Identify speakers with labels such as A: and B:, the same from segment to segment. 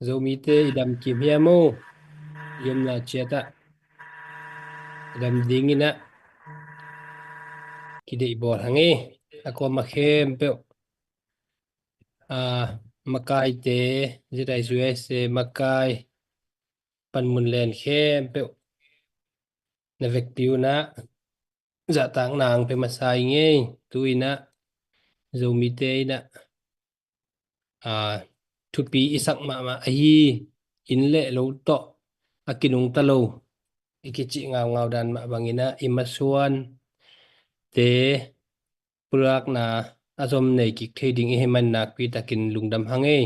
A: Zoomite idam kimhiamo yumna cheta idam dingina kide ibor hangi ako makhempe makai te jitai suese makai panmunlen khempe navek piuna za tang nang pe masai nge tuina Zoomite ina thupi isak ma ahi inle lo to akinung talo ikichi ngaw dan ma bangina imasuan te purak na azom nei ki trading heman nak pi takin lungdam hange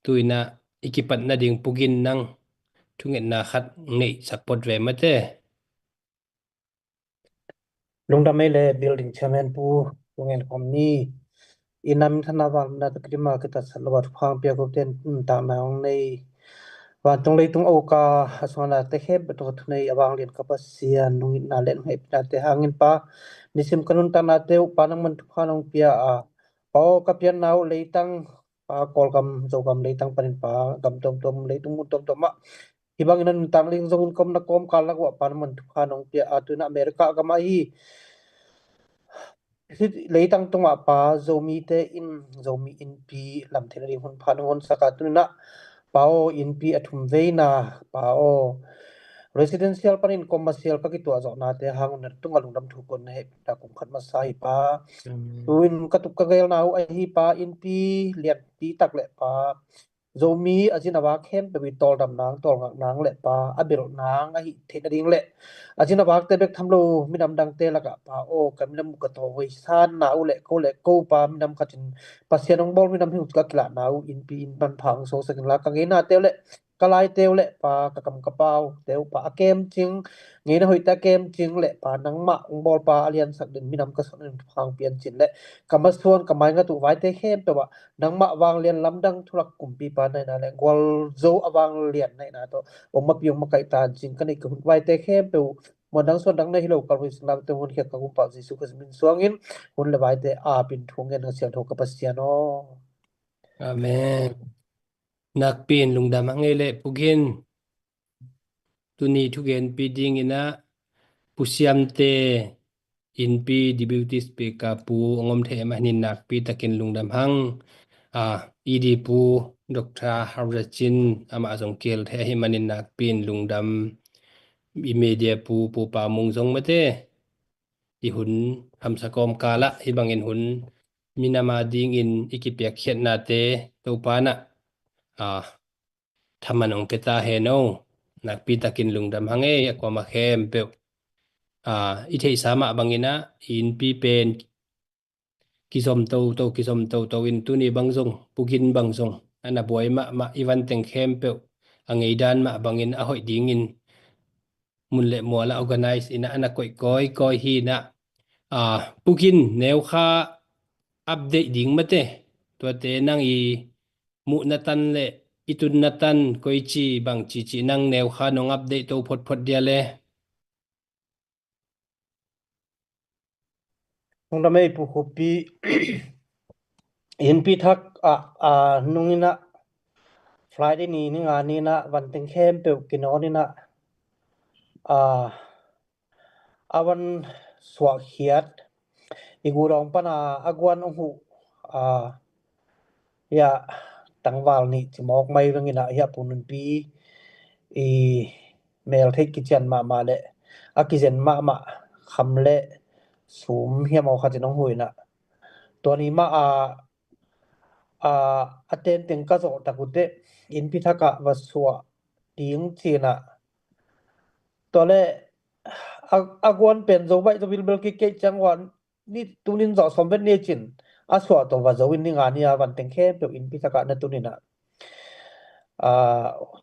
A: tuina ikipat na ding pugin nang thungen na khat ngei support ve mate
B: lungdam mele building chairman pu tungen komni inam thanawal na takrima kita salwat phang pia ko ten ta naung nei wa tong lei tung oka aswana te kheb to thunei awang len kapasian nungin na len hep na te hangin pa nisim kanun ta na te upanang man phanong pia o kapian nau leitang pa kolgam jogam leitang panin pa gam tom leitung tom ma ibang inan tangling zong kom na kom kalak wa pan man phanong pia atuna amerika gamai leitang tonga pa zomi te in zomi in pi lam thenari hun phanong sakatuna pao in pi athum veina pao residential panin commercial ka ki to zo na te hangun tunga lungdam thukon he ta kum khat ma sai pa tuin katuk ka gel nau a hi pa in pi liat pi tak le pa zomi ajina wa khem pe bi tol dam nang tol ngak nang le pa abil nang a hi theding le ajina wa te bek thamlo minam dang te laka pa o kaminam ka to hoi san na u le ko pa minam khatin pasianong bol minam hu ka kla nau in pi in ban phang so sakin la ka ngeina te le kalai te le pa ka kam ka pau te pa akem ching ngeina hoi ta kem ching le pa nang ma ong bol pa alian sak din minam ka son phang pian chin le kamasthon kamai nga tu wai te khem pe wa nang ma wang lian lamdang thulak kumpi pa nai na le gol zo awang lian nai na to omma piong ma kai tan jing kan ik hun wai te khem pe modang son dang nei lo kal wi slam te hun khek ka kum pa jisu ka min suangin hun le wai te a pin thungen ha siang tho ka pasiano
A: amen nak pin lungdam hange le pugin tuni thugen pi ding ina pusiam te in pi deputy speaker pu ngom the ma nin nak pi takin lungdam hang idi pu dr harjin ama jong kel the hi manin nak pin lungdam media pu pa mung jong mate i hun hamsakom kala hi bangin hun minama ding in ikipek khet na te to pana thamanong peta he no nak pi takin lungdam hange akwa ma khem pe i thei sama bangina in pi pen kisom to in tuni bangjong pugin bangjong ana boy ma iwan teng khem pe angei dan ma bangin a hoi ding in munle mola organize ina ana koi hi na pugin neu kha update ding mate to te nang i mu natan le itun natan koi chi bang chi nang neu kha nong update to phot dia le
B: ong damei pu khopi in pi thak nungina friday ni nga ni na wan teng khem pe kinoni na awan swa khiat igurong pana agwan hu ya tangwal ni chimok mai rangina ya punun pi mel thek kichen ma le akizen ma khamle sum hiamo khatinong huina toni ma aten teng ka zo takute in pi thaka waswa ting china tole agwan pen zo bai zo bil ke changwan ni tunin zo somben ne chin aswa to wa zo win ni nga ni awan teng khe pe in pi thaka na tunina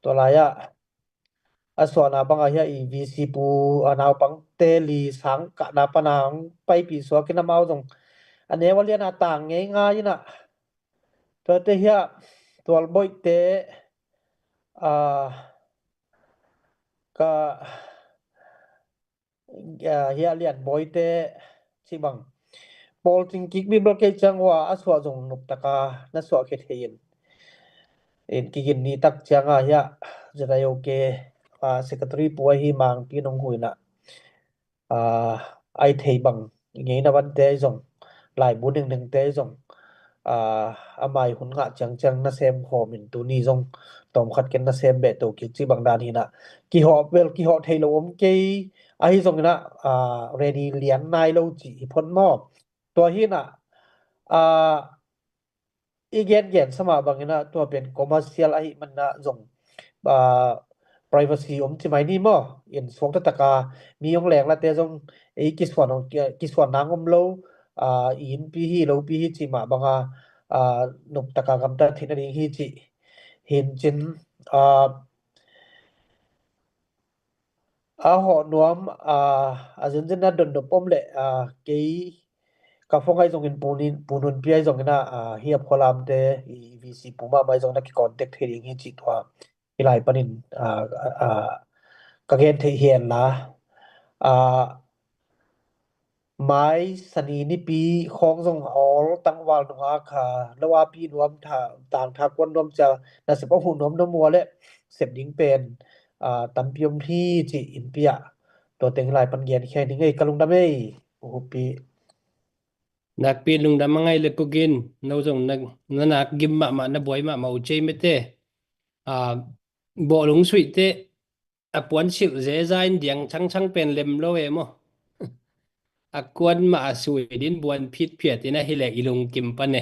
B: tolaya aswa na banga ya evc pu anaw pang te li sang ka na panang pai pi so kina mau jong ane walian atang ngai nga ina to te ya tol boy te ka ya lian boy te chibang pol ting kik bi bloke changwa aswa jong nup taka na so khe thein in kigin ni tak changa ya jadayo ke secretary puai hi mang pi nong huina ai thei bang ngei na ban te jong lai bu ning ning te jong amai hun nga chang chang na sem ho min tu ni jong tom khat ken na sem be to ki chi bang dan hi na ki ho wel ki ho thei lo om ke ai jong na ready lian nai lo chi phon mo to hi na igen sama bangina to pen commercial ai man na jong privacy chi mai ni mo in swang ta taka mi yong leng la te jong ei kiswan nangom lo in pi hi lo pi hi chi ma banga nup taka gam ta thina ring hi chi hin chin ho nuam ajun jin na don do pom le ke ka phong ai jong in punun pi ai jong na hiap kholam te vc puma mai jong na ki contact thering hi chi thwa ilai panin ka gen the hian na mai sani ni pi khong jong all tangwal nga kha lawa pi nuam tha tang tha kon nuam cha na se pa hu nuam no mo le sep ding pen tampiom thi chi in pia to teng lai pan gen khe ni ngai kalung da mei hu pi
A: nak pi lung dam ngai le kugin no jong nak gim ma na boy ma u chei mete bo lung sui te puan sil ze zain diang chang pen lem lo e mo akwan ma sui din buan phit phiat ina hilek ilung kim pa ne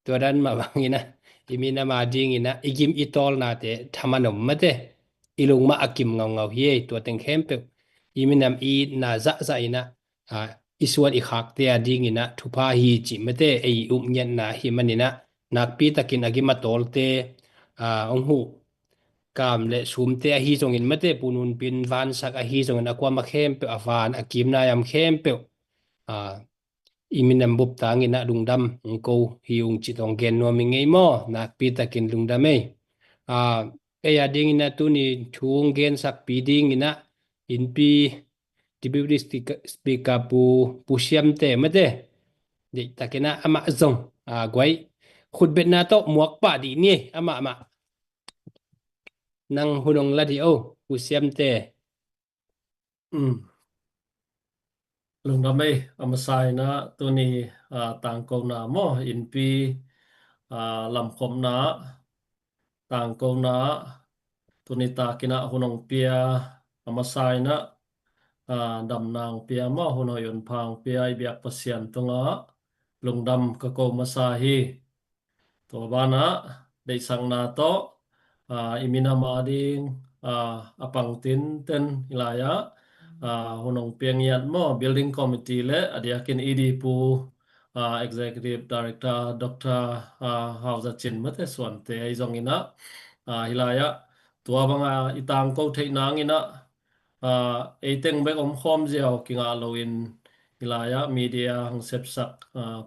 A: to dan ma bangina imina ma ding ina igim itol na te thamanom mate ilung ma akim ngau hi to teng khem pe iminam I na za ina iswan I khak te ading ina thupa hi chi mate ei nyen na hi manina nak pi takin agima tol te ong hu kam le sum te hi jong in mate punun pin van sak hi jong na kwa ma khem pe avan akim na yam khem pe iminam bup tangina lungdam ko hiung chitong gen no mi ngei mo nak pi takin lungdam ei ading ina tu ni chung gen sak pi ding ina in pi deputy speaker pu siam te mate de takena ama zong gwai khut bet na to muak pa di ni ama nang hunong la di pu siam te
C: lung da mai amasai na tu ni tang ko na mo in pi lam khom na tang ko na tu ni ta kina hunong pia amasai na dam nang pia mo huno yon phang pia I biak pasian tunga lungdam ka ko masahi to bana dei sang na to imina ma ding apang tin ten ilaya hunong piangiat mo building committee le adiakin ED pu executive director Dr. Hauza Chin mate swan te ai zong ina hilaya tua banga itang ko thei nang ina eiteng bek om khom jiao kinga loin hilaya media hang sepsak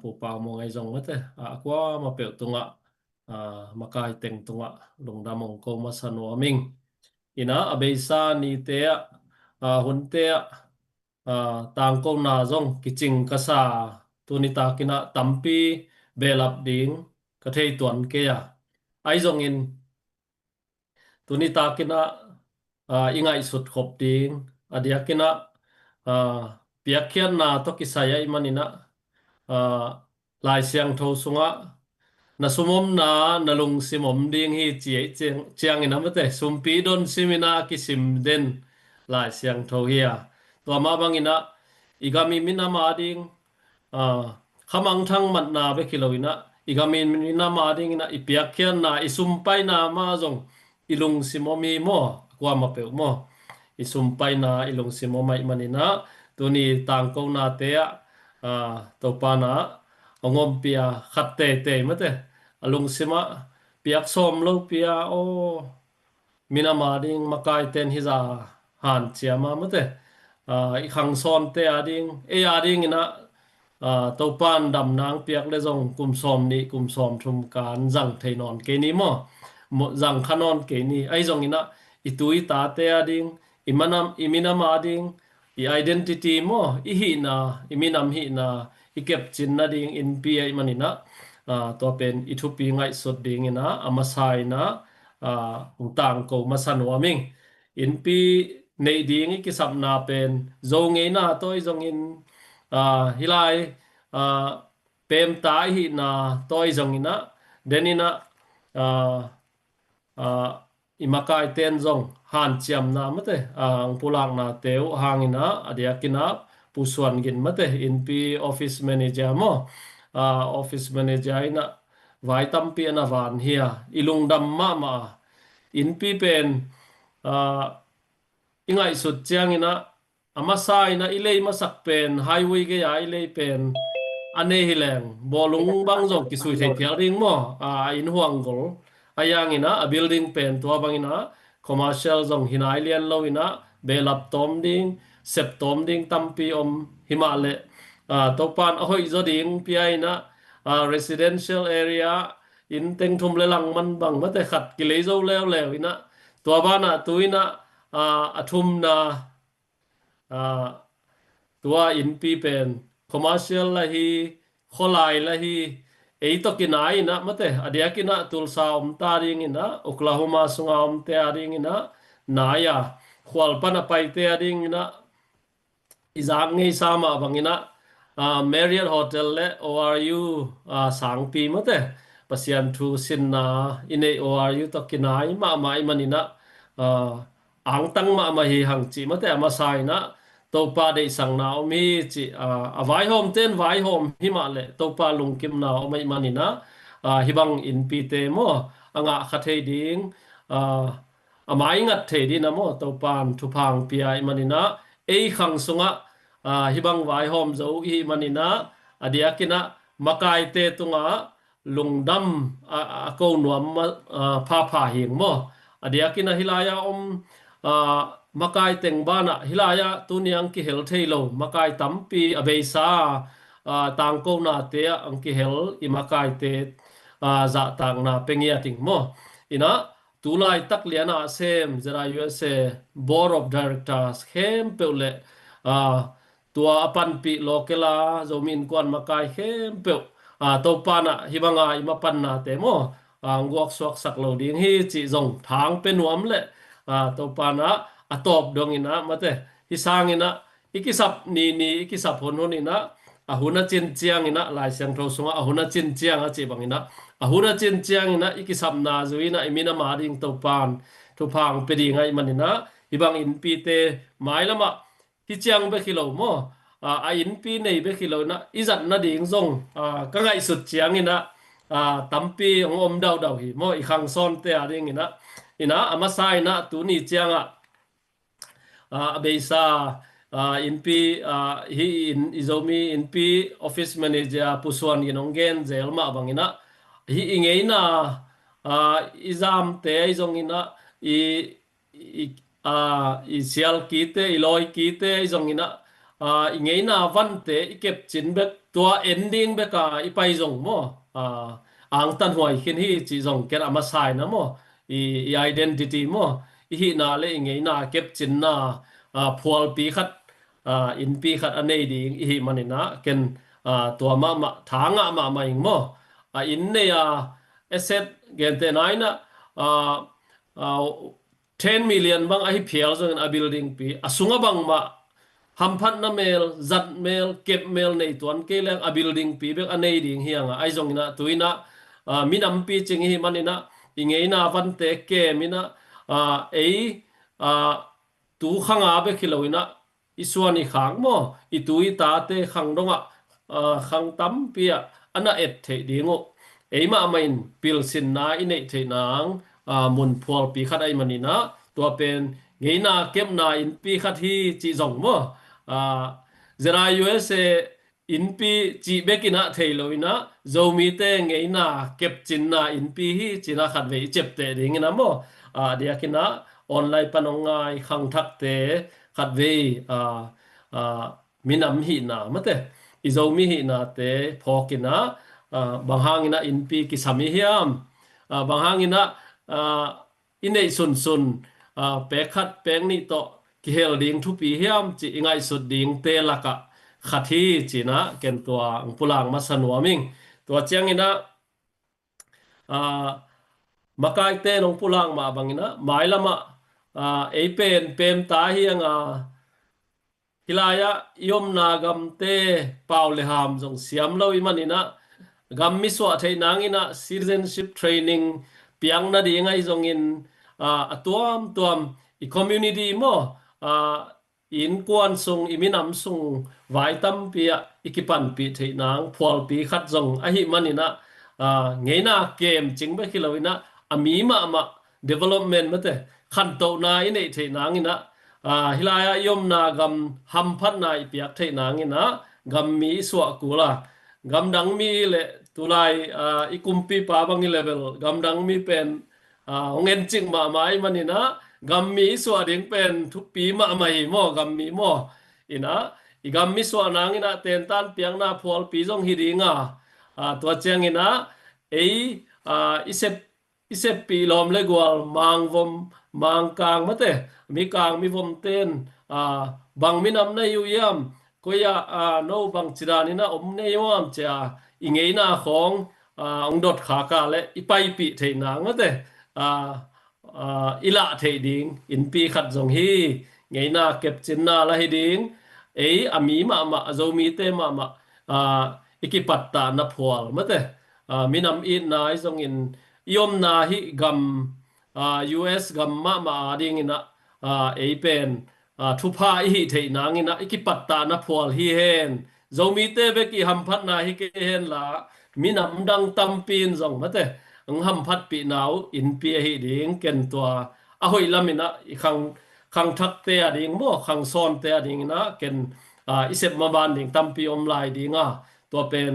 C: pu pa mo ngai zong mate akwa ma pe tunga makai teng tunga lungdamong ko masano aming ina abeisa ni te hun te tang ko na zong kiching kasa tunita kina tampi belap ding ka thei tuan ke ya ai zong in tunita kina ingai sut khop ding adia kina piakhian na to kisaya imanina lai siang tho sunga na sumom na nalung simom ding hi chiang ina mate sumpi don simina kisim den lai siang tho hiya to ma bangina igami mina ma ding khamang thang mat na be kiloina igami mina ma ding ina ipiakhian na isumpai na ma jong ilung simomi mo kwa ma pe mo isumpai na ilung simomai manina tuni tangko na te to pana ongom pia khatte te mate alung sima piak som lo pia mina ma ding makai ten hiza han chiama mate I khang son te ading ading ina to pan dam nang piak le jong kum som ni kum som thum kan jang theinon ke ni mo jang khanon ke ni ai jong ina itui ta te ading iminam ading identity mo hi na iminam hi na ikep chin na ding in pi manina ตัวเป็นอิทุปีง่ายสุดดิ่งนะอามาไซนะอุต่างกูมาสนวมิงอินปีในดิ่งกิสับนาเป็นจงเงนะตัวจงอินฮิไลเปมตาหินะตัวจงอินะเดนินะimakai ten zong han chiam na mate ang pulang na teu hangina adiakina pusuan gin mate in pi office manager mo office manager ina vai tampi na van hia ilung dam ma in pi pen ingai sut chiang ina amasai na ilei masak pen highway ge ya ilei pen ane hileng bolung bang zong kisui thei thial ring mo in huang gol ayangina a building pen to bangina commercial zong hinai lian loina belap tom ding sep tom ding tampi himale topan ahoi zoding piaina residential area in tengthum lelang man bang mate khat kilei zo lew ina to bana tuina athum na tua in pi pen commercial la hi kholai la hi ei to kinai na mate adiakina tulsa ta ring ina Oklahoma sunga te ring ina naya khwal pana pai te ring ina izang ngei sama bangina Marriott Hotel le ORU sangpi mate pasian thu sinna ine ORU to kinai ma mai manina ang tang ma hi hang chi mate ama sai na topa de sang na mi chi avai hom ten vai hom himale topa lungkim na mai manina hibang in pi te mo anga khathei ding amai ngat thei din mo topan thupang piai manina ei khang sunga hibang vai hom zo hi manina adiakina makai te tunga lungdam ko nuam pha hing mo adiakina hilaya makai tengbana hilaya tuniang ki hel thailo makai tampi abeisa tangko na te angki hel imakai te za tang na pengia ting mo ina tulai tak liana sem zera USA board of directors khem peule tua apan pi lokela zomin kwan makai khem pe topana hibanga imapan na te mo ngok swak sak lo ding hi chi zong thang pe nuam le topana atop dongina mate hisangina ikisap ni ikisap hononina ahuna chin chiang ina lai sang tho sunga ahuna chin chiang a chi bangina ahuna chin chiang ina ikisap na zuina imina maring topan thupang pedi ngai manina ibang in pi te mailama hi chiang be kilo mo in pi nei be kilo na izat na ding zong ka ngai sut chiang ina tampi ngom dau hi mo i khang son te aring ina amasai na tu ni chianga abeisa in pi hi in izomi in pi office manager pusuan ginonggen zelma bangina hi ingeina izam te izongina i sial kite iloi kite izongina ingeina vante ikep chinbek tua ending beka ipai zong mo ang tan huai khin hi chi zong ken amasai na mo i identity mo hi na le ingeina kep chinna phual pi khat in pi khat anei ding hi manina ken tua ma thanga ma ing mo in ne asset gen te naina 10 million bang ahi phial zong a building pi asunga bang ma hamphat na mel zat mel kep mel nei tuan ke leng a building pi bek anei ding hianga ai zong ina tuina minam pi ching hi manina ingeina van te ke mina tu khanga be khiloina isuani khang mo itui ta te khang donga khang tam pia ana et the dingo eima main pil sin na inei the nang mun phol pi khat ai manina to pen ngeina kem na in pi khat hi chi zong mo zera USA in pi chi bekina theiloina zomi te ngeina kep chinna in pi hi china khat ve chep te dingina mo diakina online panongai khang thak te khat ve minam hi na mate izomi hi na te phokina banghangina in pi ki sami hiam banghangina inei sun pekhat peng ni to ki hel ding thu pi hiam chi ingai sut ding te laka khathi china ken tua pulang masanwaming tua chiangina makai te nong pulang ma bangina mai lama ei pen pem ta hiang hilaya yom na gam te paw le ham jong siam lo i manina gam mi so thei nangina citizenship training piang na ding ai jong in tuam i community mo in kwan sung iminam sung vai tam pia ikipan pi thei nang phol pi khat jong a hi manina ngeina kem chingba khilawina ami ma development mate khan to na ine thei nang ina hilaya yom na gam ham phat na ipiak thei nang ina gam mi swa kula gam dang mi le tulai ikumpi pa bang level gam dang mi pen ngen ching ma mai manina gam mi swa ding pen thup pi ma mai mo gam mi mo ina igam mi swa nang ina ten tan piang na phol pi jong hi ringa to chang ina ei isep pi lom le gwal mang vom mang kang mate mi kang mi vom ten bang mi nam na yu yam koya no bang chirani na om ne yam cha ingei na khong ong dot kha ka le ipai pi thei nang mate ila thei ding in pi khat jong hi ngei na kep chin na la hi ding ei ami ma zo mi te ma ikipat ta na phwal mate minam in na jong in yom na hi gam US gam ma ding ina ei pen thupa hi thei nang ina ikipat ta na phwal hi hen zo mi te be ki ham phat na hi ke hen la minam dang tam pin jong mate ang ham phat pi naw in pi hi ding ken to a hoi lamina i khang thak te ding mo khang son te ding na ken isep ma ban ding tam pi om lai dinga to pen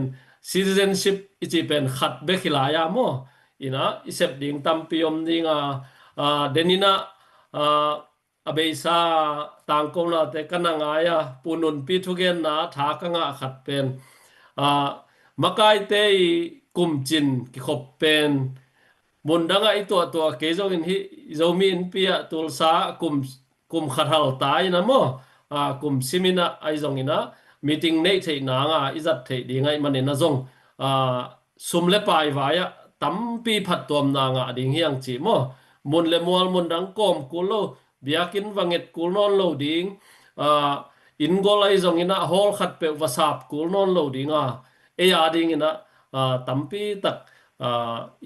C: citizenship ichi pen khat be khilaya mo ina isep ding tam pi om dinga denina abeisa tangkona te kananga ya punun pi thugen na tha kanga khat pen makai te kumchin ki khop pen mundanga ito ke jong in hi zomi in pia tulsa kum khathal tai na mo kum simina ai jong ina meeting nei thei na nga izat thei dingai manina jong sumle pai waya tampi phat tom na nga ding hiang chi mo mun le mol mun dang kom kulo biakin wanget kulnon lo ding in gol ai jong ina hol khat pe wasap kulnon lo dinga e ya ding ina tampi tak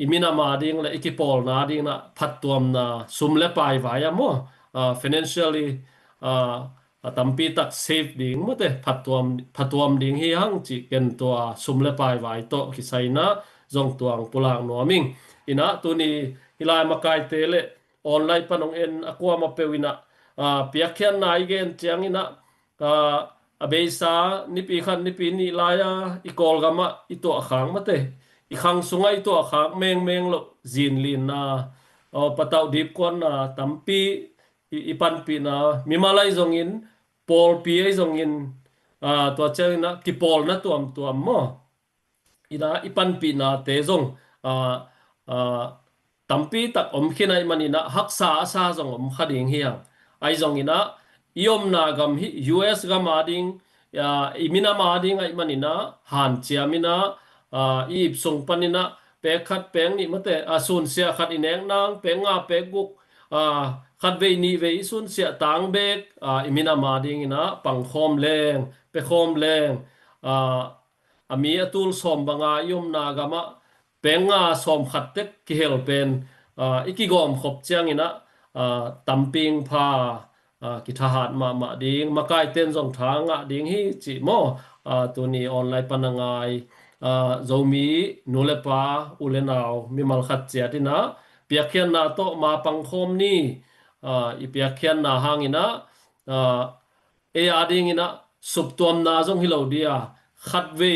C: imina ma ding le ikipol na ding na phat tom na sumle pai waya mo financially tampi tak safe ding mote phat tom ding hi hang chi ken to sumle pai wai to kisai na jong tuang pulang noming ina tuni hilai makai tele online panong en akwa ma pewina piakhian na igen chiang ina abeisa nipi khan nipi ni laya ikol gama ito akhang mate ikhang sungai to akhang meng lo zin lin na patau dip kon na tampi ipan pi na mimalai zongin pol pi ai zongin to chena ki pol na tuam mo ina ipan pi na te zong tampi tak om khinai manina haksa asa jong om khading hiang ai jong ina iom na gam hi US gam ading imina ma ding ai manina han chiamina ip song panina pe khat peng ni mate asun sia khat ineng nang penga pe guk khat ve ni ve sun sia tang bek imina ma ding ina pang khom leng pe khom leng ami atul som banga yum na gama penga som khat tek ki hel pen ikigom khop chiang ina tamping pha ki thahat ma ding makai ten jong thanga ding hi chi mo tuni online panangai zomi nulepa ulenaw mimal khat chiatina piakhian na to ma pangkhom ni ipiakhian na hangina e ading ina subtom na jong hilodia khatve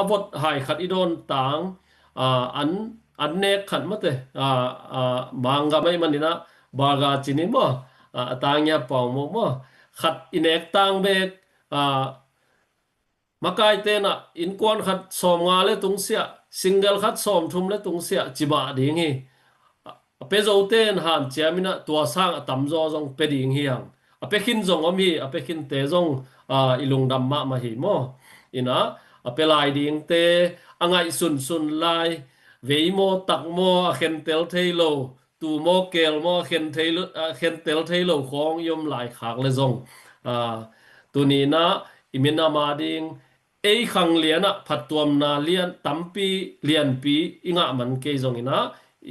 C: avot hai khat idon tang an nek khat mate manga mai manina baga chini mo atangya pawng mo khat inek tang bek makai tena in kon khat som nga le tung sia single khat som thum le tung sia chiba ding hi ape zo ten han chiamina tua sang atam zo jong pe ding hiang ape khin jong om hi ape khin te jong ilung dam ma hi mo ina ape lai ding te angai sun lai veimo takmo a khen tel thailo tu mo kel mo khen thailo khen tel thailo khong yom lai khak le zong tuni na imina ma ding ei khang liana phattuam na lian tampi lian pi inga man ke zong ina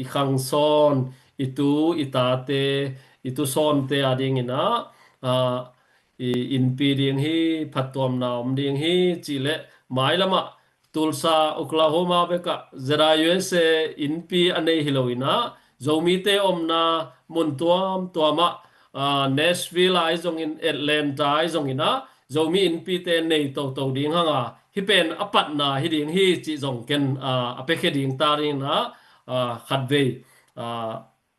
C: I khang son itu itate itu son te ading ina in pi ding hi phattuam na ding hi chile mai lama tulsa Oklahoma beka zera USA in pi anei hiloina zomi te omna muntuam tuama Nashville ai zong in Atlanta ai zong ina zomi in pi te nei to ding hanga hi pen apat na hi ding hi chi zong ken apekhe ding ta ring na khatve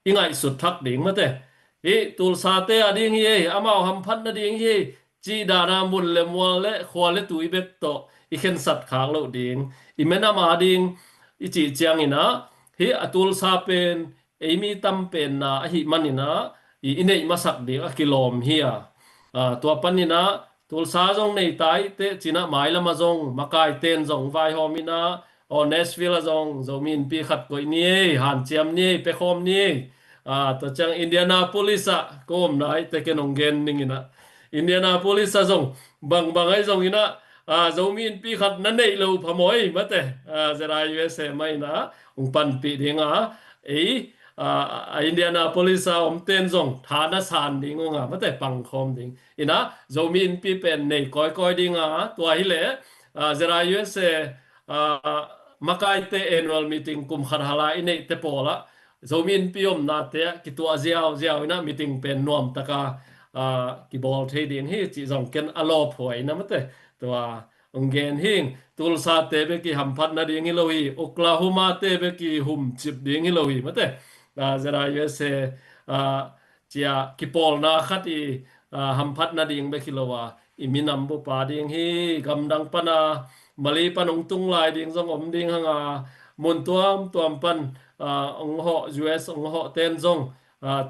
C: ingai sut thak ding mate hi tulsa te ading hi amao ham phat na ding hi chi dana mun le mol le khwal le tui bek to I khen sat khang lo ding imena ma ding I chi chiang ina hi atul sa pen emi tam pen na hi manina I inei masak ding a kilom hiya tua panina tul sa jong nei tai te china mai lama jong makai ten jong vai homina o Nashville jong zomin pi khat koi ni han chiam ni pe khom ni to chang Indianapolis kom nai te kenong gen ningina Indianapolis jong bang ai jong ina zomin pi khat na nei lo phamoi mate zera USA mai na pan pi dinga Indianapolis om ten jong thana san ding nga mate pang khom ding ina zomin pi pen nei koi dinga tua hi le zera USA makai te annual meeting kum khat hala inei te pola zomin pi om na te ki tua ziaw ina meeting pen nom taka ki bol the ding hi chi jong ken alo phoi na mate tua onggen hing tulsa te be ki hamphat na ding hi lo hi Oklahoma te be ki hum chip ding hi lo hi mate zera USA chia ki pol na khati hamphat na ding be kilowa iminam bu pa ding hi gamdang pana mali panong tung lai ding jong om ding hanga mun tuam pan ong ho US ong ho ten jong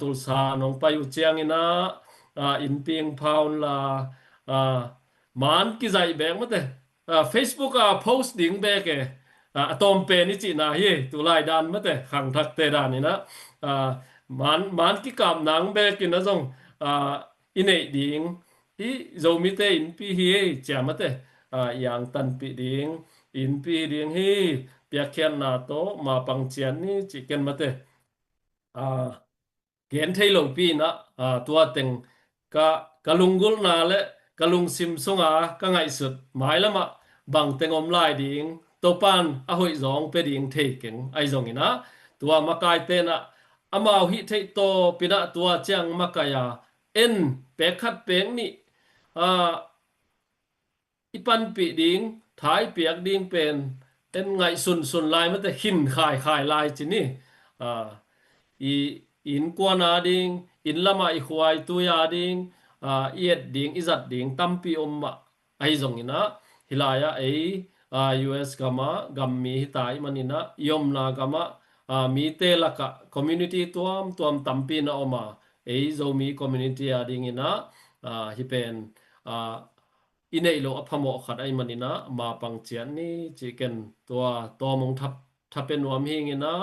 C: tulsa nong payu chiang ina in ping pound la man ki zai beng mate Facebook post ding be ke atom pe ni chi na hi tu lai dan mate khang thak te dan ina man ki kam nang be ki na jong inei ding hi zomi te in pi hi cha mate yang tan pi ding in pi ding hi pya khen na to ma pang chian ni chi ken mate gen thei lo pi na tua teng ka lungul na le ka lung sim songa ka ngai sut mai lama bang tengom lai ding to pan a hoi zong pe ding thei ken ai zong ina tua makai te na amao hi thei to pina tua chang makaya en pe khat peng ni ipan pi ding thai piak ding pen en ngai sun lai ma te hin khai lai chi ni in kwa na ding in lama I khwai tu ya ding iet ding izat ding tampi omma ai zong ina hilaya US gama gammi hitai manina yom na gama mi te laka community tuam tampi na oma zomi community ading ina hipen inei lo aphamo khat ai manina ma pang chian ni chicken tua to mong thapen wam hing ina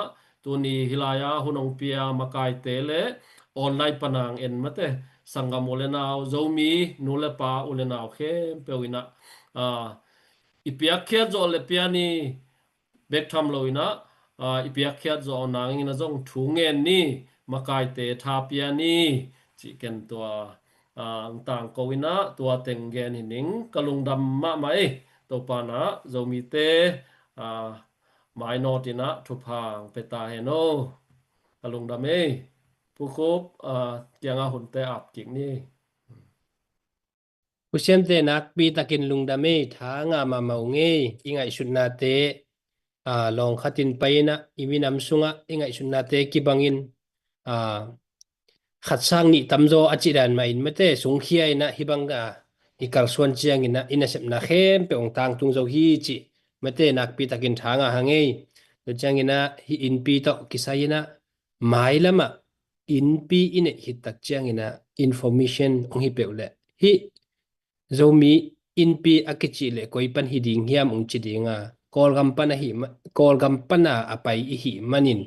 C: tuni hilaya hunong pia makai tele online panang en mate sangam olenaw zomi nule pa olenaw khem pewina ipiak khia zo le piani bek tham loina ipiak khia zo nang ina jong thungen ni makai te tha piani chicken tua tang kowina tua tengen hining kalungdam ma mai to pana zomi te mai notina thupang peta heno kalungdam pukop tianga hunte ap king ni
A: Kusem te nak pi takin lungdame tha nga ma maunge ingai sunna te long khatin paina iminam sunga ingai sunna te kibangin khat sang ni tamzo achiran ma in mate sung khia ina hibanga ikal suan chiang ina inasep na khem pe ong tang tung zo hi chi mate nak pi takin tha nga hange to chang ina hi in pi to kisayina mai lama in pi ine hit tak chiang ina information ong hi peule hi zomi in pi akichi le koi pan hi ding hiam ong chi dinga kol gam pana hi kol gam pana apai hi manin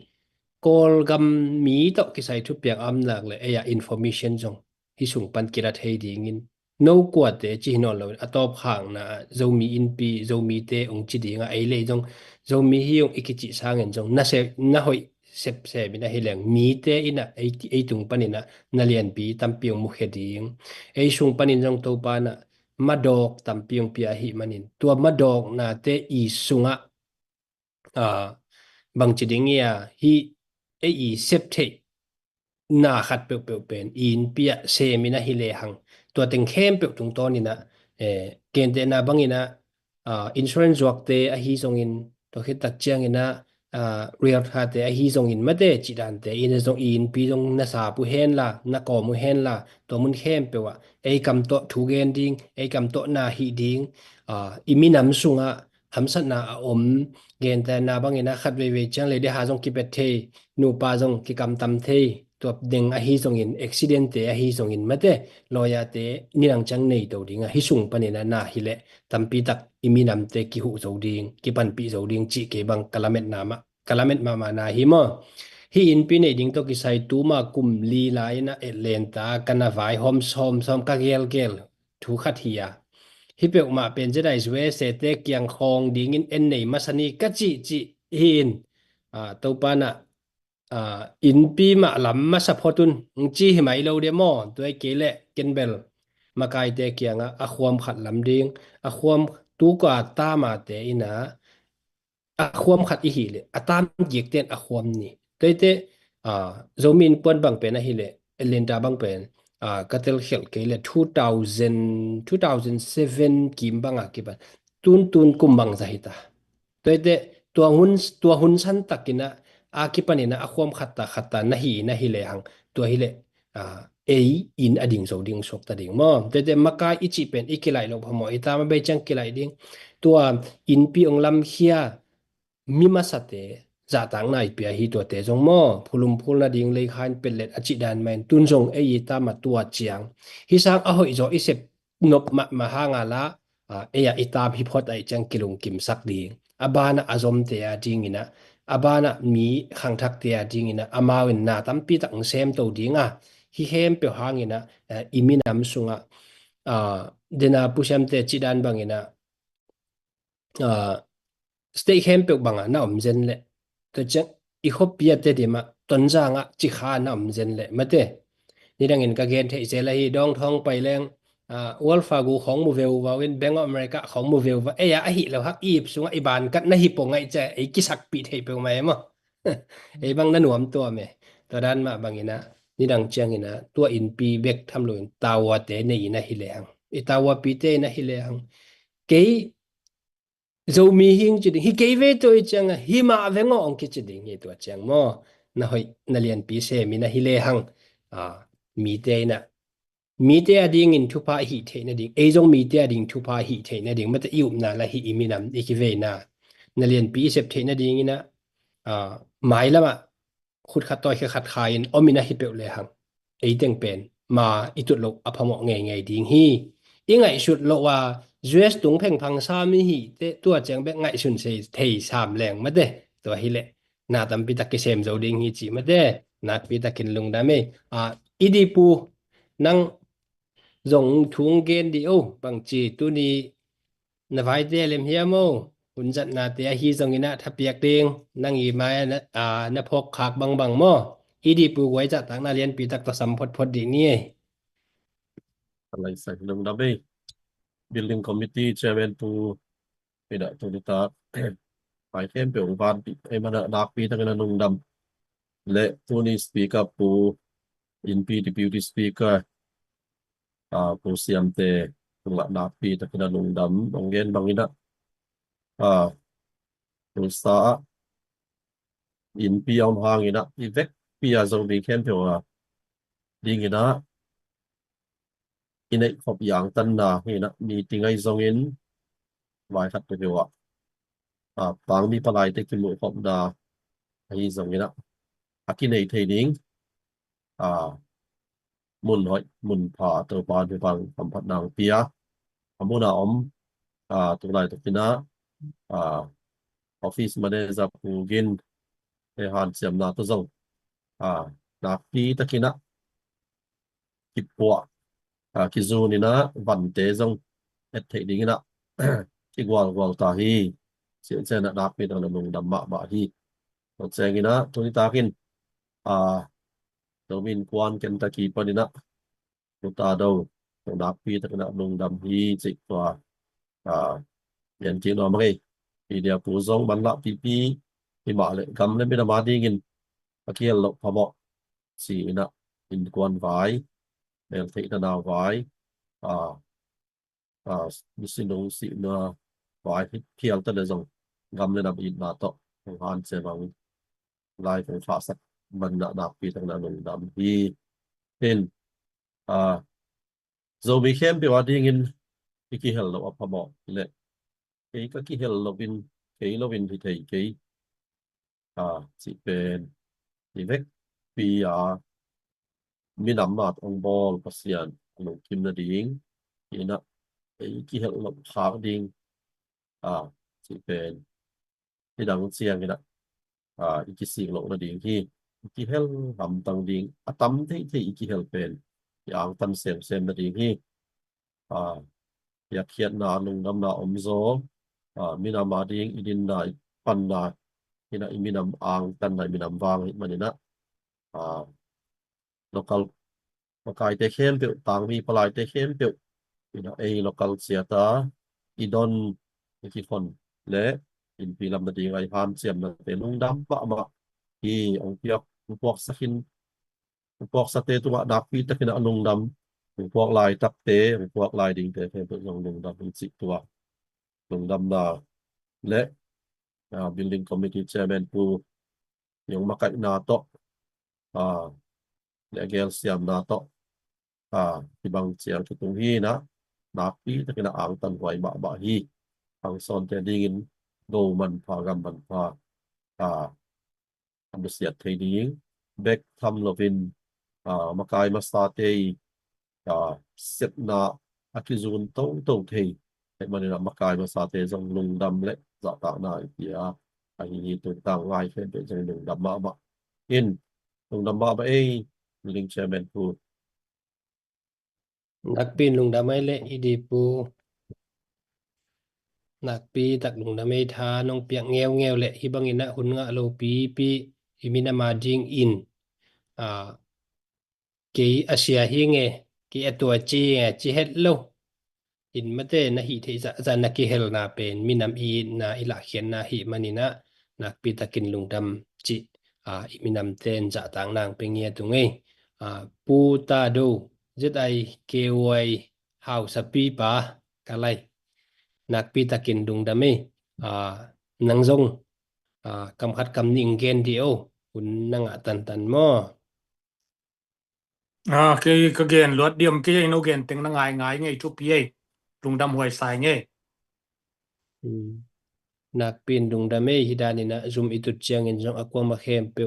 A: kol gam mi to ki sai thu piak am lak le ya information jong hi sung pan kira thei ding in no kwa te chi no lo atop khang na zomi in pi zomi te ong chi dinga ai le jong zomi hi ong ikichi sangen jong na se na hoi sep se bina hi leng mi te ina ai tung panina na lian pi tampiong mu kheding ai sung panin jong to pa na madok tampiong pia hi manin tua madok na te I sunga bang chi ding ya hi ai sep the na khat pe pen in pia se mina hi le hang tua teng khem pe tung to ni na ken te na bangina insurance work te a hi song in to khit tak chiang ina real tha te a hi song in mate chi dan te in song in pi song na sa pu hen la na ko mu hen la to mun khem pe wa ei kam to thu gen ding ei kam to na hi ding imi nam sunga hamsat na om gen te na bangina khat we chang le de ha song ki pet the nu pa song ki kam tam theตัวเด้งa hi song in accident te a hi song in mate loya te nirang chang nei to dinga hi sung panena na hi le tampi tak iminam te ki hu zo ding ki pan pi zo ding chi ke bang kalamet ma na hi mo hi in pi nei ding to ki sai tu ma kum li lai na Atlanta kana vai hom som ka gel thu khat hiya hi pe ma pen je dai we se te kyang khong ding in en nei masani ka chi hin to pa na in pi ma lam ma sapotun chi hi mai lo de mo toy kele kenbel makai te kianga a khwam khat lam ding a khwam tu ka ta ma te ina a khwam khat I hi le atam yek ten a khwam ni te zomin pon bang pe na hi le elenta bang pen katel khel kele 2007 kim banga ki ba tun kum bang zahita te tua hun san takina akipanina akhwam khatta na hi le hang to hi le ei in ading zo ding sok ta ding mo te maka ichi pen ikilai lo phamo itama be chang kilai ding tua in pi ong lam khia mima sate za tang nai pia hi to te jong mo phulum phul na ding le khan pelet achi dan men tun jong ei ta ma tua chiang hi sang a hoi zo isep nop ma hanga la eya itam hi phot ai chang kilung kim sak ding abana azom te a ding ina abana mi khang thak te a ding ina amawin na tampi tak sem to dinga hi hem pe hangina iminam sunga dena pusham te chidan bangina stay hem pe banga na omzen le to chang I khopia te dima tonja nga chi kha na omzen le mate nidangin ka gen the se la hi dong thong pai leng Wolfagu khong mu veu wa wen Bank of America khong mu veu wa eya a hi lo hak ip sunga iban kat na hi po ngai cha ei ki sak pi thei pe mai mo ei bang na nuam to me to dan ma bangina nidang chiang ina tua in pi bek tham lo tawa te nei na hi le hang I tawa pi te na hi le hang ke zo mi hing chi hi ke ve to chang hi ma ve ngo ong ki chi ding hi to chang mo na hoi na lian pi se mi na hi le hang mi te na mi te ading in thu pa hi the na ding ei jong mi te ading thu pa hi the na ding ma te yup na la hi iminam ikive na lian pi sep the na ding ina mai lama khut khat toy khat khain omina hi pe le hang ei teng pen ma itut lo aphamo ngai ding hi ingai shut lo wa US tung pheng phang sa mi hi te tua chang be ngai sun se thei sam leng ma de to hi le na tam pi tak ke sem zo ding hi chi ma de na pi takin lung da me idi pu nang zong thung gen di bang chi tu ni na vai te lem hiamo hun jat na te hi zong ina thapiak ding nang I mai na phok khak bang mo idi pu wai ja tak na lian pi tak to sam phot di ni
C: alai sai lung da be building committee chairman tu peda tu ta pai khem pe ong van pi mana dak pi tak na lung dam le tu ni speaker pu in pi deputy speaker pu siam te tung la dak pi tak na lung dam ong gen bangina tu sa in pi om hangina I vek pi a zong bi khem pe wa dingina inai khop yang tan na hina meeting ai zong in vai khat pe wa pang mi palai te ki mu khop da ai zong ina akinai thei ding mun hoi mun pha to pa de bang samphat nang pia amuna om tu lai to kina
D: office manager pugin e han siam na to zong na pi takina kipwa kizu ni na van te zong et thei ding na ki gwal ta hi chen chen na pi dang na nung dam ma ba hi to chengina to ni takin domin kwan Kentucky panina ta do to na pi takina nung dam hi chi kwa yan ki no mai dia pu zong ban la pi pi ma le kam le mi na ma dingin akiel lo phamo si na in kwan vai el thei na vai misinong si na vai kiel ta le zong gam le na bi na to han che bang lai ko fa sak ban na pi tang na nung dam hi pen zo bi khem bi wa dingin ki hel lo phamo le cái ki hel lovin cái lovin thì thầy cái chỉ bên thì vek pi mi nam mat ong bol pasian lo kim na ding ina cái ki hel lo khak ding chỉ bên thì dang siang ina ki sing lo na ding ki hel ham tang ding atam thei ki hel pen yang tan sem na ding hi ya khiat na lung dam na om zo minam ading idin na pan na ina minam ang tan na minam wang manina local makai te khem pe tang mi palai te khem pe ina local siata idon ki kon le in pilam na ding ai han siam na te lung dam ba ki ong piak pok sakin pok sa te tu da pi takina lung dam pok lai tak te pok lai ding te pe lung dam in sik tua lung dam na le building committee chairman pu yung makai na to le gel siam na to ibang chiang tung hi na pi takina ang tan huai ba hi ang son te dingin go man pha gam man pha amsiat thei ding back tham lovin makai ma state set na akizun to thei manina makai ma sate jong lung dam le za ta na ya ai tu tang ngai khe pe jong lung dam ba in lung dam ba building chairman pu
A: nak pin lung dam ai le idi pu nak pi tak lung dam ai tha nong piak ngeu le hi bangina hun nga lo pi imina ma ding in ki asia hi nge ki atwa chi het lo in mate na hi thei za na ki hel na pen minam i na ila khian na hi manina nak pi takin lung dam chi minam ten za tang nang pe nge tu nge pu ta do zet ai kwai hau sapi pa kalai nak pi takin lung dam nang zong kam khat kam ning gen dio hun nang tan mo
E: cái gen luật điểm cái nó gen tiếng nó ngài ngay chụp ye lung đam hoài sai nghe
A: nak pin lung dam hidani na zoom itu chiang in jong akwa ma khem pe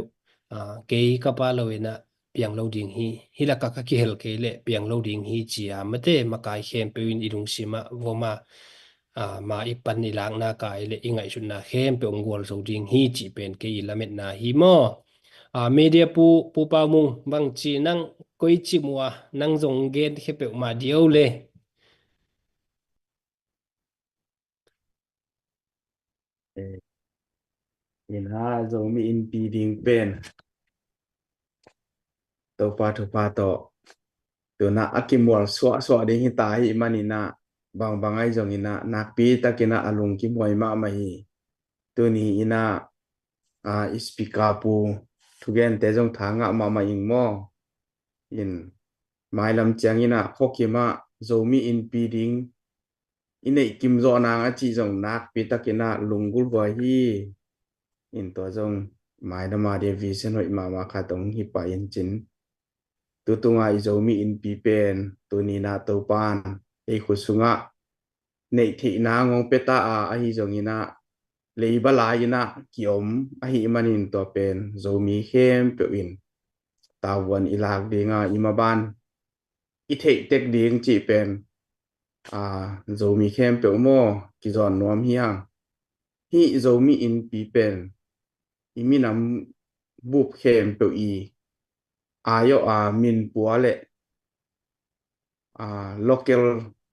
A: ke kapalo ina piang loading hi hilaka ka ki hel ke le piang loading hi chia mate makai khem pe in ilung sima voma ma ipan ni lang na kai le ingai sun na khem pe ongwal so ding hi chi pen ke ilamet na hi mo media pu pa mung bang chi nang koi chi muwa nang zong gen khe pe ma dio le
F: ina zo mi in pi ding pen to pa to na akimwal swa ding hi ta hi manina bang ai zong ina nak pi takina alung ki moi ma hi tu ni ina speaker pu thugen te jong thanga ma ing mo in mai lam chiang ina khokima zo mi in pi ding inei kim zo na nga chi jong nak pi takina lungul wa hi in to jong mai da ma de vision hoi ma kha tong hi pa in chin tu tunga I zo mi in pi pen tu ni na to pan ei khusunga nei thi na ngong peta a hi jong ina leiba la ina kiom a hi manin to pen zo mi khem pe in tawan ilak dinga imaban I thei tek ding chi pen zo mi khem pe mo ki zon nom hiang hi zomi in pi pen imi nam bup khem pe i ayo a min puale local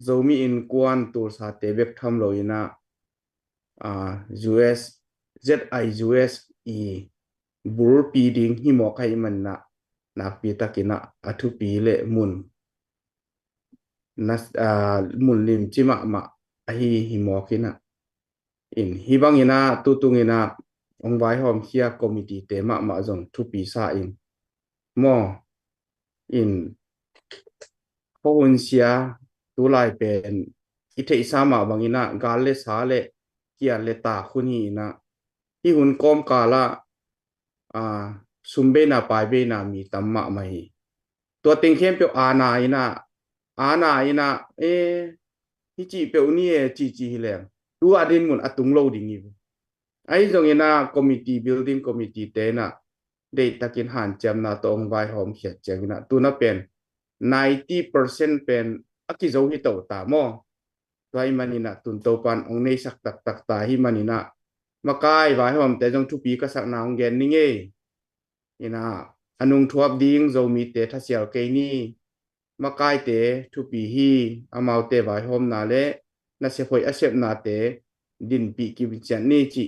F: zomi in kwan tur sa te bek tham loina US ZIUS i bur pi ding hi mo kai man na pi takina athu pi le mun nas mun lim chima ma hi mo kina in hibangina tutungina ongbai hom khia committee te ma jong thu pi sa in mo in Provincia tulai pen ithei sama bangina galle sale kia leta khuni na hi hun kom kala sumbe na paibe na mi tamma mai to tengkhem pe ana ina hi chi pe uni chi hilem tu adin mun atung lo ding ni ai jong ina committee building committee te na de takin han cham na tong vai hom khia chengina tu na pen 90% pen akizo hi to ta mo toy manina tun to pan ong nei sak tak ta hi manina makai vai hom te jong thu pi ka sak na ong gen ni nge ina anung thuap ding zomi te thasial ke ni makai te thu pi hi amau te vai hom na le na se phoi asep na te din pi ki chan ni chi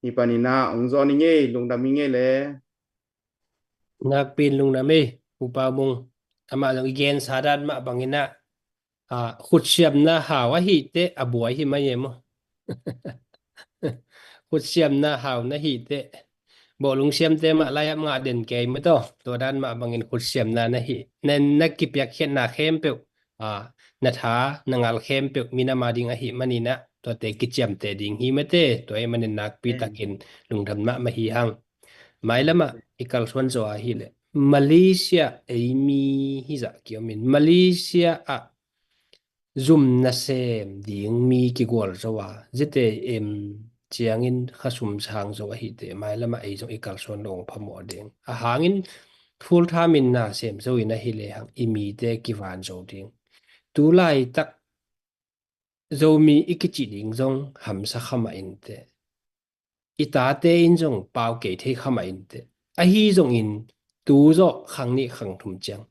F: hi panina ong zo ni nge lungdam ni nge le
A: nak pin lungnam upa mung ama jong igen sadan ma bangina khut siam na hawa hi te abuai hi ma yemo khut siam na haw na hi te bo lung siam te ma la yap nga den ke ma to dan ma bangin khut siam na na hi nen nak ki pyak khet na khem pe na tha nangal khem pe mina ma ding a hi manina to te ki chiam te ding hi ma te to ai manin nak pi takin lungdam ma hi hang mai lama ikal swan zo a hi le Malaysia mi hi za kiomin Malaysia zoom na sem ding mi ki gol zawa zete chiangin khasum sang zo hi te mai lama ei zo ikal son long phamo ding hangin full time in na sem zo ina hi le hang imi te ki van zo ding tu lai tak zo mi ikichi ding zong ham sa khama in te ita te in zong pau ke the khama in te hi zong in tu zo khang ni khang thum chang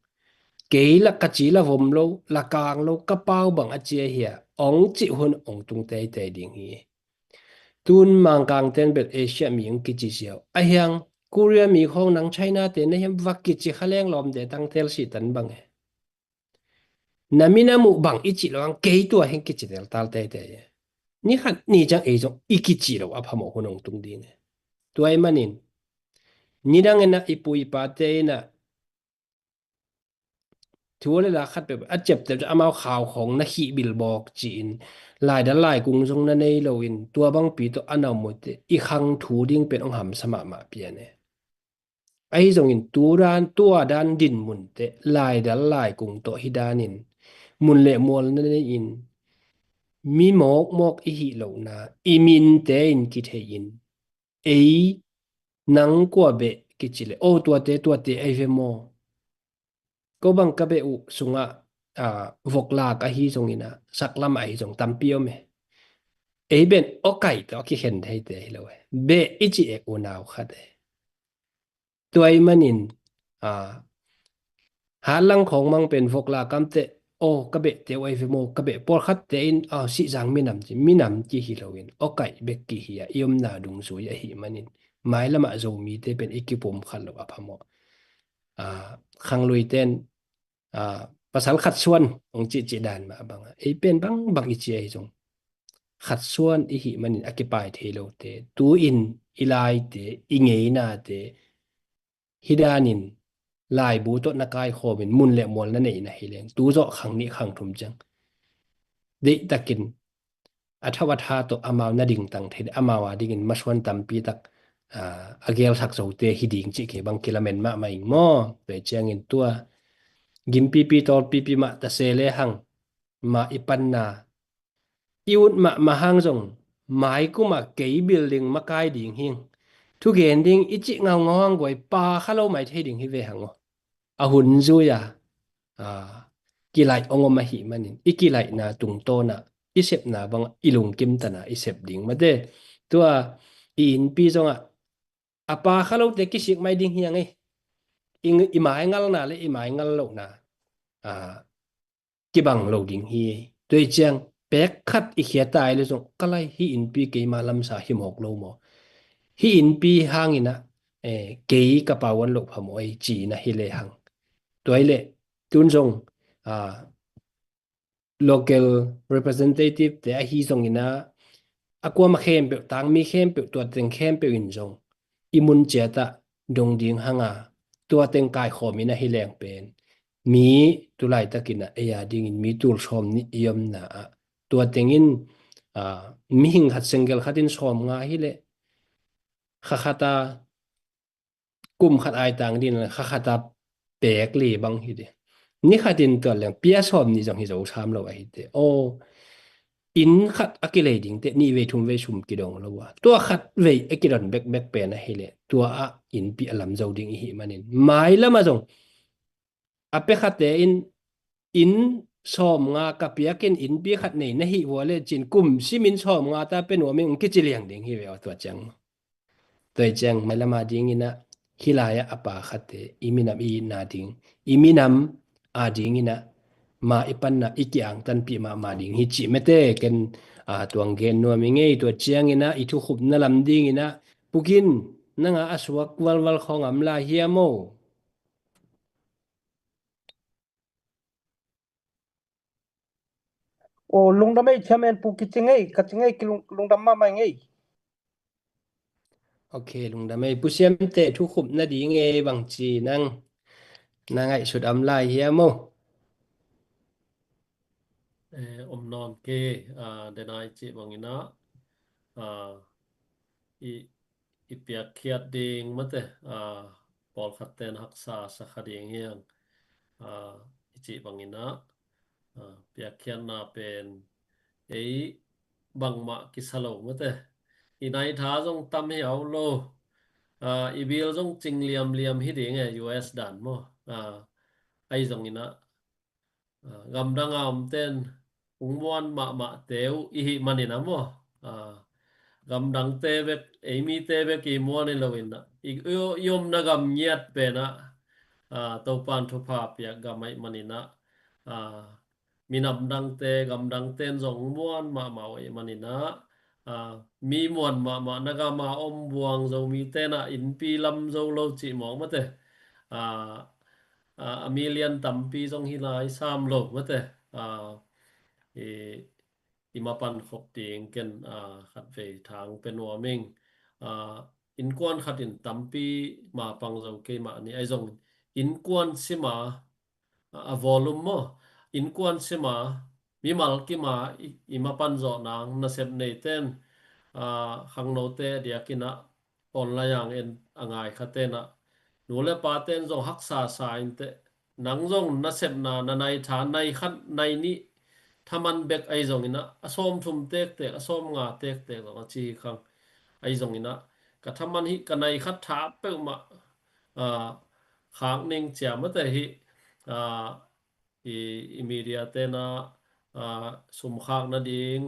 A: ke la ka chi la vom lo la kang lo ka pau bang a che hia ong chi hun ong tung te ding hi tun mang kang ten bet Asia mi ong ki chi siao a hiang Korea mi khong nang China te ne hem wak ki chi khaleng lom de tang tel si tan bang namina mu bang ichi lo ang ke tu hen ki chi del tal te ni khat ni jang e jong ikichi lo a phamo hunong tung ding tuai manin ni dang na ipui pa te naทุเลลาคัดแบบเจ็บแต่จะเอาข่าวของนักขี่บิลบอกจีนหลายด้านหลายกรุงทรงนั่นในโลวินตัวบางปีตัวอันเอาหมดอีกครั้งถูดิ้งเป็นองหำสมามาเปียเนี่ยไอ้ทรงอินตัวด้านดินมุนเตหลายด้านหลายกรุงตัวฮิดานินมุนเละมวลนั่นในอินมีหมอกอีหิโลนาอีมินเตอินกิเทอินนังกว่าเบกิจิเลโอตัวเตไอเวโมก็บังกะเบอุสุงะวกลากะฮีทรงอินะสักลำไอทรงตัมเปียวเมเบนโอไก่ตัวkiเห็นให้เตเลยเบอิจิเอกอุนาวคัดตัวไอมันินหาลังของมังเป็นวกลากำเตโอกะเบเตไวเฟโมกะเบปอลคัดเตอินสิจังมินำจิฮิโลวินโอไก่เบกกิฮิยายมนาดุงสุยะหิมันินหมายละมะโซมีเตเป็นอิกิปุมคันโลอะพะโมคังลุยเต้นภาษาขัดส่วนของจิดานมาบางเป็นบางอิจิไอจงขัดส่วนอิหิมันอคิปายเทโลเตตูอินอิไลเตอิเงยนาเตฮิดานินลายบูโตนักายโคเป็นมุนและมวลนั่นเองนะฮิเลงตูโจขังนี้ขังทุมจังเดตะกินอัทวัฏาโตอามาวนาดิ่งตังเทอามาวาดิ่งมาชวนตัมปีตักอาเกลสักโซเตฮิดิ่งจิเกบางกิลเมนมาอีกมอเปเจียงอินตัวกิมปีตอลปีมาตะเซเลหังมาอิปันนาอิวุนมาหังจงหมายกูมาเกยบิลดิงมากายดิ่งหิงทุกเห็นดิ่งอิจิเงางองกวยปาข้าเราไม่เทดิ่งฮิเวหังอาหุนจุยกิไลองมาหิมันินอิกิไลนาตุงโตนะอิเสพนาบังอิลุงกิมตนะอิเสพดิ่งมาเด ตัวอินปีจงอะปาขะโลเตกิสิกไม่ดิ้งเฮียงไงอีหมายงัลนาเลยอีหมายงัลโลกนากิบังโลดิ้งเฮียตัวเจียงเป็กขัดอีเขียตายเลยจงก็ไล่ฮีอินปีเกมาลำสาหิมอกโลโมฮีอินปีห่างอินะเกยกะปาวันโลกพะมอยจีนะฮิเลหังตัวเลตุนจงlocal representative แต่ฮีจงอินะaqua ma khem pe tang mi khem pe tua teng khem pe in jong imun cheta dong ding hanga tua teng kai khomina hi leng pen mi tulai takina eya ding in mi tul shom ni yom na tua tengin mi hing khat single khatin shom nga hi le kha khata kum khat ai tang din kha khata pek li bang hi de ni khatin to leng pia shom ni jong hi zo tham lo ai de o in khat akile te ni ve thum ve shum kidong lo wa tua khat ve ekidon bek pe na hele tua in pi alam zo ding hi manin mai lama jong ape khat te in som nga ka piakin in pi khat nei na hi wale chin kum simin som nga ta pen wa meng ki chiliang ding hi ve tua chang toi chang mai lama ding ina hilaya apa khat te iminam i na ding iminam a ding ina ma ipan na ikiang tan pi ma ding hi chi mete ken tuang gen no mi ngei to chiang ina I thu khup na lam ding ina pukin nanga aswak wal khong am la hiamo
B: o lungdam ei chairman pu kichingei kachingei ki lungdam ma mai ngei
A: okay lungda mai pusiam te thu khup na ding e bang chi nang nangai sut am la hiamo
C: non ke denai chi bangina i piak khiat ding mate pol khaten haksa sakha ding hiang chi bangina piak khian na pen ei bangma kisalo mate i nai tha jong tam hi au lo i bil jong ching liam hi ding US dan mo ai jong ina gam danga ten ungwan ma teu I hi manina mo gam dang te bek ei mi te bek ki muan in lowin na I yom na gam nyat pe na to pan thu pa pia gam ai manina minam dang te gam dang ten jong muan ma oi manina mi muan ma naga ma om buang zo mi te na in pi lam zo lo chi mong ma te a million tampi jong hi lai sam lo ma te i ma pan khop ting ken khat ve thang pen wa ming in kwan khatin tampi ma pang zo ke ma ni ai jong in kwan sima a volume mo in kwan sima mi mal ki ma i ma pan zo nang na sep nei ten khang no te dia kina online yang en angai khatena nule pa ten zo haksa sa in te nang jong na sep na nai tha nai khat nai ni thaman bek ai jong ina asom thum tek asom nga tek lo chi khang ai jong ina ka thaman hi kanai khat tha pe ma khang ning chia ma te hi i media te na sum khang na ding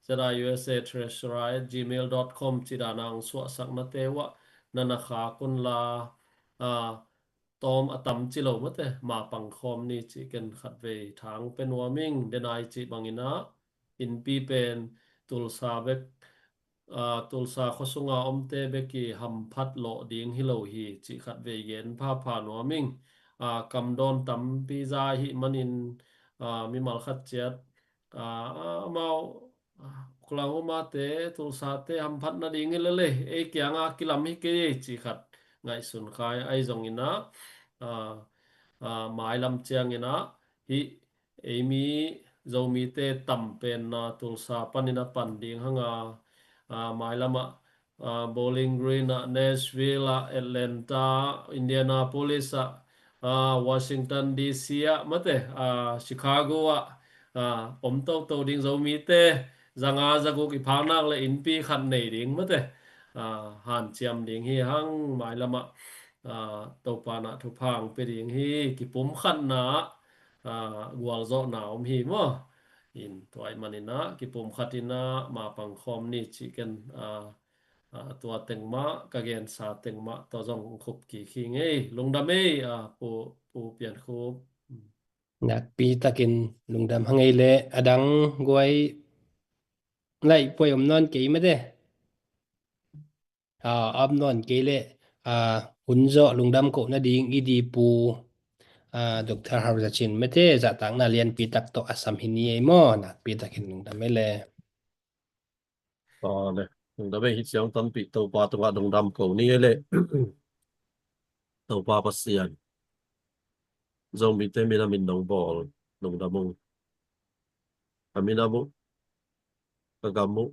C: zara USA treasury@gmail.com chi da nang so sak na te wa nana kha kun la tom atam chi lo ma te ma pang khom ni chi ken khat ve thang pen warming denai chi bangina in pi pen tulsa bek tulsa khosunga omte beki ham phat lo ding hi lo hi chi khat ve gen pha warming kam don tam pi za hi manin mi mal khat chat mau Oklahoma te tulsa te ham phat na ding le e kyanga kilam hi ke chi khat ngai sun khai ai jong ina mai lam chiang ina hi emi zomi te tam pen na tulsa panina pan ding hanga mai lama Bowling Green Nashville Atlanta Indianapolis Washington DC mate Chicago om to ding zomi te zanga zagu ki phangnak le in pi khat nei ding mate han chiam ding hi hang mai lama to pa na thu phang pe ding hi ki pum khat na gwal zo na om hi mo in tuai manina ki pum khatina ma pangkhom ni chicken tua tengma ka gen sa tengma to jong khup ki khi ngei lungdam ei pu pian khup
A: nak pi takin lungdam hangai le adang guai lai poi non ke ma de non ke le hunzo lungdam ko na ding idi pu Dr. Harzachin mete za tang na lian pi tak to asam hini mo nak pi takin lungdam mele
D: ne lungdam ei hi chiang tan pi to pa tunga lungdam ko ni le to pa pasian zong mi te mina min dong bol lungdamung aminamu kagamu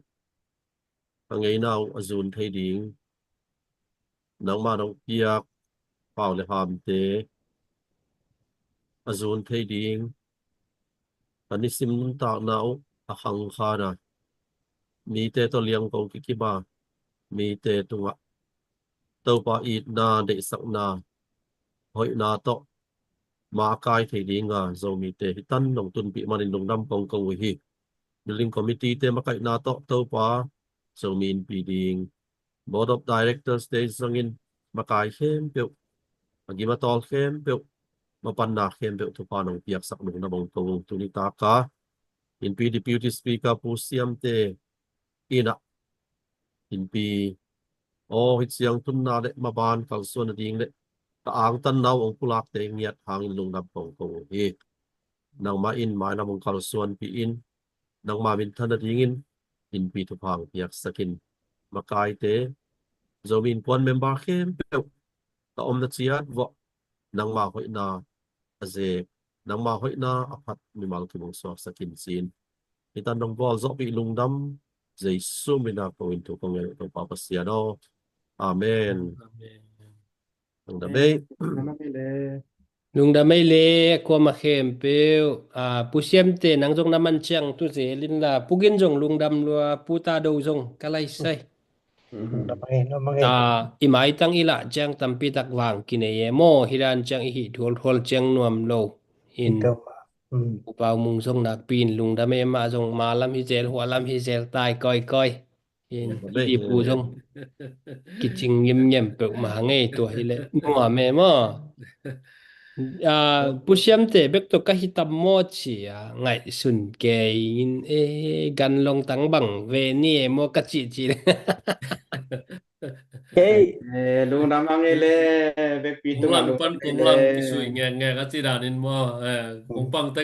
D: angai nau azun thei ding nang ma dong piak pau le ham te azun thei ding anisim ta nau ahang khana mi te to liang ko ki ba mi te tunga to pa it na de sak na hoi na to ma kai thei ding zo mi te hitan nong tun pi manin dong dam kong ko hi building committee te ma kai na to pa zo min pi ding board of directors te sangin ma kai khem pe agi ma tol khem pe ma pan na khem pe tu pa nong piak sak nong na bong ko tu ni ta ka in pi deputy speaker pu siam te ina in pi hit siang tun na le ma ban kal suan ding le ta ang tan nau ong pulak te ngiat hang in lung dam kong ko hi nang ma in ma na mong kal suan pi in nang ma min than ding in pi tu phang piak sakin ma kai te zo min pon member khem pe ta om na chiat wo nang ma hoi na aze nang ma hoi na aphat mi mal ki mong so sakin sin itan dong bol zo pi lung dam Jesu mina ko into kong to papa siano amen nang da be
A: lungdam ei le kwa ma khem pe pu siam te nang jong naman chang tu je lin la pugin jong lungdam lua pu ta do jong kalai sai imai tang ila chang tampi tak wang kine ye mo hiran chang hi thol chang nuam lo in upau mung jong nak pin lungdam e ma jong malam hi jel hualam hi jel tai koi in di pu jong kiching nyem pe ma ngai to hi le nuam me mo pusiam te bek to ka hitam mo chi ngai sun ke in gan long tang bang ve ni mo ka chi
F: lung dam hangai le bek pi tunga
C: kung lang pan kung lang kisui nge ka chi danin mo kung pang ta